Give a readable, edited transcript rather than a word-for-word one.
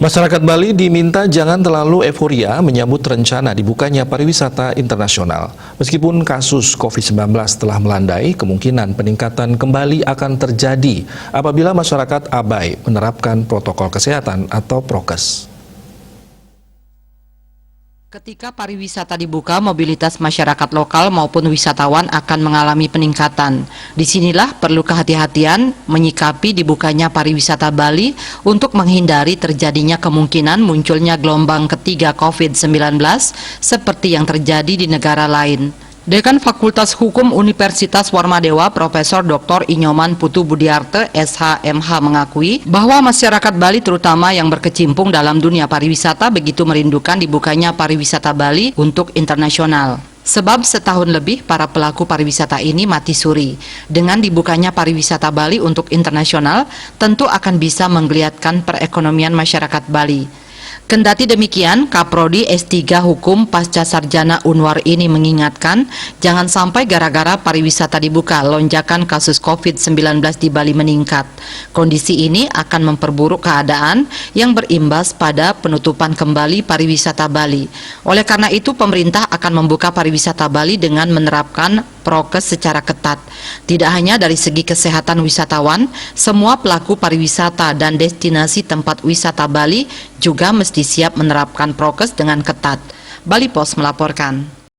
Masyarakat Bali diminta jangan terlalu euforia menyambut rencana dibukanya pariwisata internasional. Meskipun kasus COVID-19 telah melandai, kemungkinan peningkatan kembali akan terjadi apabila masyarakat abai menerapkan protokol kesehatan atau prokes. Ketika pariwisata dibuka, mobilitas masyarakat lokal maupun wisatawan akan mengalami peningkatan. Disinilah perlu kehati-hatian menyikapi dibukanya pariwisata Bali untuk menghindari terjadinya kemungkinan munculnya gelombang ketiga COVID-19 seperti yang terjadi di negara lain. Dekan Fakultas Hukum Universitas Warmadewa, Profesor Dr. Inyoman Putu Budiarte, SHMH mengakui bahwa masyarakat Bali terutama yang berkecimpung dalam dunia pariwisata begitu merindukan dibukanya pariwisata Bali untuk internasional. Sebab setahun lebih para pelaku pariwisata ini mati suri. Dengan dibukanya pariwisata Bali untuk internasional, tentu akan bisa menggeliatkan perekonomian masyarakat Bali. Kendati demikian, Kaprodi S3 Hukum Pasca Sarjana Unwar ini mengingatkan, jangan sampai gara-gara pariwisata dibuka, lonjakan kasus COVID-19 di Bali meningkat. Kondisi ini akan memperburuk keadaan yang berimbas pada penutupan kembali pariwisata Bali. Oleh karena itu, pemerintah akan membuka pariwisata Bali dengan menerapkan prokes secara ketat. Tidak hanya dari segi kesehatan wisatawan, semua pelaku pariwisata dan destinasi tempat wisata Bali juga mesti siap menerapkan prokes dengan ketat. Bali Pos melaporkan.